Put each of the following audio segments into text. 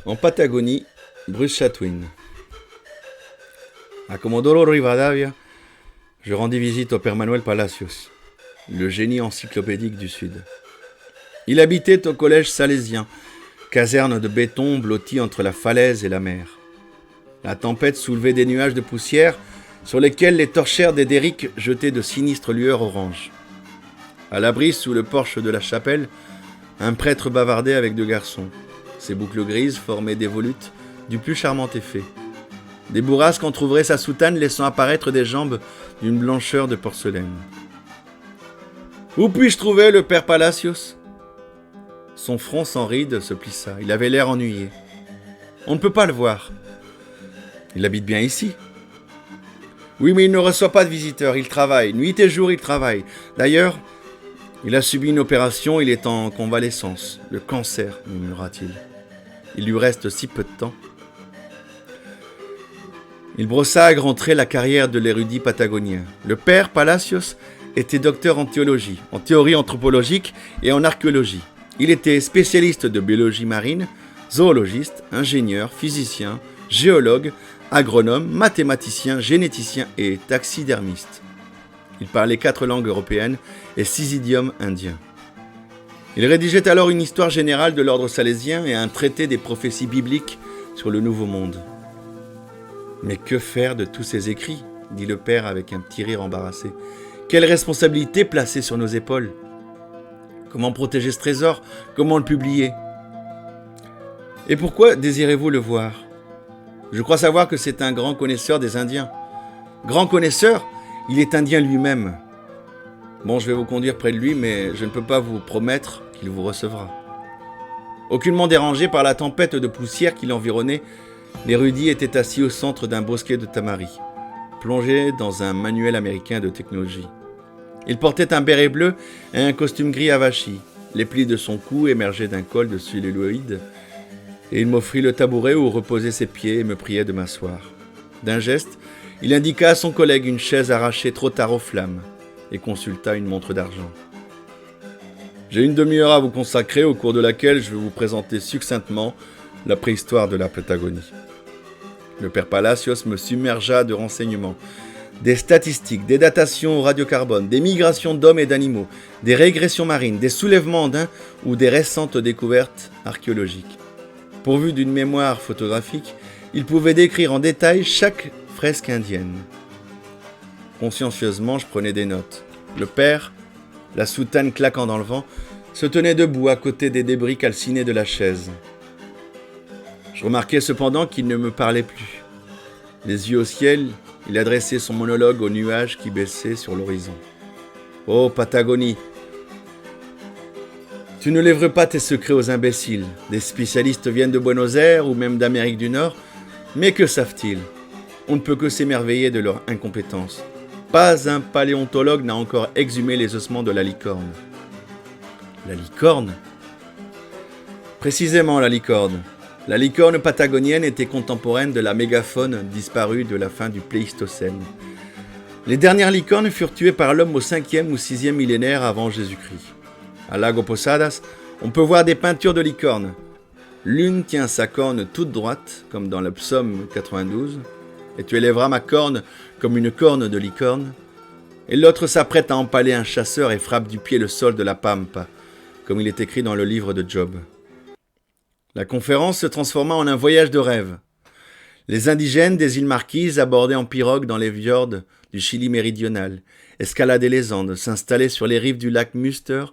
En Patagonie, Bruce Chatwin. À Comodoro Rivadavia, je rendis visite au père Manuel Palacios, le génie encyclopédique du Sud. Il habitait au collège salésien, caserne de béton blottie entre la falaise et la mer. La tempête soulevait des nuages de poussière sur lesquels les torchères des derricks jetaient de sinistres lueurs oranges. À l'abri sous le porche de la chapelle, un prêtre bavardait avec deux garçons. Ses boucles grises formaient des volutes du plus charmant effet. Des bourrasques entr'ouvraient sa soutane, laissant apparaître des jambes d'une blancheur de porcelaine. « Où puis-je trouver le père Palacios ?» Son front sans rides se plissa. Il avait l'air ennuyé. « On ne peut pas le voir. »« Il habite bien ici. »« Oui, mais il ne reçoit pas de visiteurs. Il travaille. Nuit et jour, il travaille. D'ailleurs, il a subi une opération. Il est en convalescence. Le cancer, murmura-t-il. Il lui reste si peu de temps. » Il brossa à grands traits la carrière de l'érudit patagonien. Le père Palacios était docteur en théologie, en théorie anthropologique et en archéologie. Il était spécialiste de biologie marine, zoologiste, ingénieur, physicien, géologue, agronome, mathématicien, généticien et taxidermiste. Il parlait 4 langues européennes et 6 idiomes indiens. Il rédigeait alors une histoire générale de l'ordre salésien et un traité des prophéties bibliques sur le Nouveau Monde. « Mais que faire de tous ces écrits ?» dit le père avec un petit rire embarrassé. « Quelle responsabilité placer sur nos épaules ? Comment protéger ce trésor ? Comment le publier ? Et pourquoi désirez-vous le voir ? Je crois savoir que c'est un grand connaisseur des Indiens. Grand connaisseur ? Il est indien lui-même. Bon, je vais vous conduire près de lui, mais je ne peux pas vous promettre qu'il vous recevra. » Aucunement dérangé par la tempête de poussière qui l'environnait, l'érudit était assis au centre d'un bosquet de tamaris, plongé dans un manuel américain de technologie. Il portait un béret bleu et un costume gris avachi. Les plis de son cou émergeaient d'un col de celluloïd, et il m'offrit le tabouret où reposaient ses pieds et me priait de m'asseoir. D'un geste, il indiqua à son collègue une chaise arrachée trop tard aux flammes et consulta une montre d'argent. « J'ai une demi-heure à vous consacrer, au cours de laquelle je vais vous présenter succinctement la préhistoire de la Patagonie. » Le père Palacios me submergea de renseignements, des statistiques, des datations au radiocarbone, des migrations d'hommes et d'animaux, des régressions marines, des soulèvements andins ou des récentes découvertes archéologiques. Pourvu d'une mémoire photographique, il pouvait décrire en détail chaque fresque indienne. Consciencieusement, je prenais des notes. Le père, la soutane claquant dans le vent, se tenait debout à côté des débris calcinés de la chaise. Je remarquai cependant qu'il ne me parlait plus. Les yeux au ciel, il adressait son monologue aux nuages qui baissaient sur l'horizon. « Oh, Patagonie, tu ne lèveras pas tes secrets aux imbéciles. Des spécialistes viennent de Buenos Aires ou même d'Amérique du Nord. Mais que savent-ils ? On ne peut que s'émerveiller de leur incompétence. Pas un paléontologue n'a encore exhumé les ossements de la licorne. » La licorne ? Précisément la licorne. La licorne patagonienne était contemporaine de la mégafaune disparue de la fin du Pléistocène. Les dernières licornes furent tuées par l'homme au 5e ou 6e millénaire avant Jésus-Christ. À Lago Posadas, on peut voir des peintures de licornes. L'une tient sa corne toute droite, comme dans le psaume 92, « Et tu élèveras ma corne comme une corne de licorne », et l'autre s'apprête à empaler un chasseur et frappe du pied le sol de la pampa, comme il est écrit dans le livre de Job. La conférence se transforma en un voyage de rêve. Les indigènes des îles Marquises abordaient en pirogue dans les fjords du Chili méridional, escaladaient les Andes, s'installaient sur les rives du lac Müster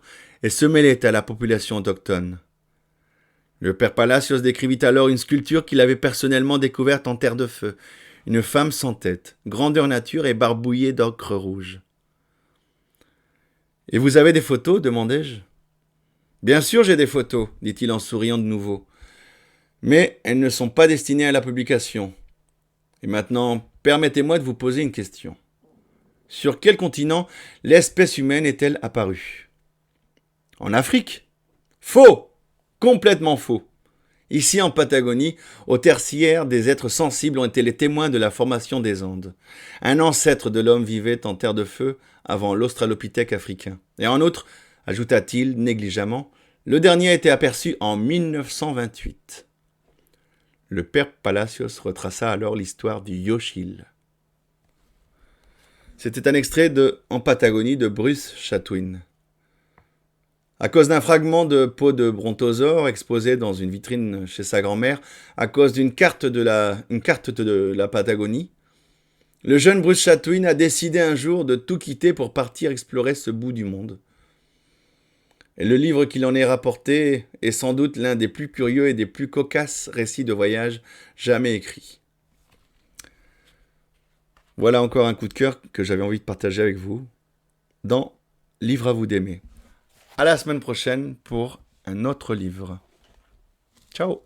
et se mêlaient à la population autochtone. Le père Palacios décrivit alors une sculpture qu'il avait personnellement découverte en terre de feu, une femme sans tête, grandeur nature et barbouillée d'ocre rouge. « Et vous avez des photos ?» demandai-je. « Bien sûr, j'ai des photos, » dit-il en souriant de nouveau. « Mais elles ne sont pas destinées à la publication. Et maintenant, permettez-moi de vous poser une question. Sur quel continent l'espèce humaine est-elle apparue ? En Afrique ? Faux ! Complètement faux. Ici, en Patagonie, au tertiaire, des êtres sensibles ont été les témoins de la formation des Andes. Un ancêtre de l'homme vivait en terre de feu avant l'Australopithèque africain. Et en outre, ajouta-t-il négligemment, le dernier a été aperçu en 1928. Le père Palacios retraça alors l'histoire du Yoshil. C'était un extrait de En Patagonie de Bruce Chatwin. À cause d'un fragment de peau de brontosaure exposé dans une vitrine chez sa grand-mère, à cause d'une carte de la Patagonie, le jeune Bruce Chatwin a décidé un jour de tout quitter pour partir explorer ce bout du monde. Et le livre qu'il en est rapporté est sans doute l'un des plus curieux et des plus cocasses récits de voyage jamais écrits. Voilà encore un coup de cœur que j'avais envie de partager avec vous dans Livre à vous d'aimer. À la semaine prochaine pour un autre livre. Ciao!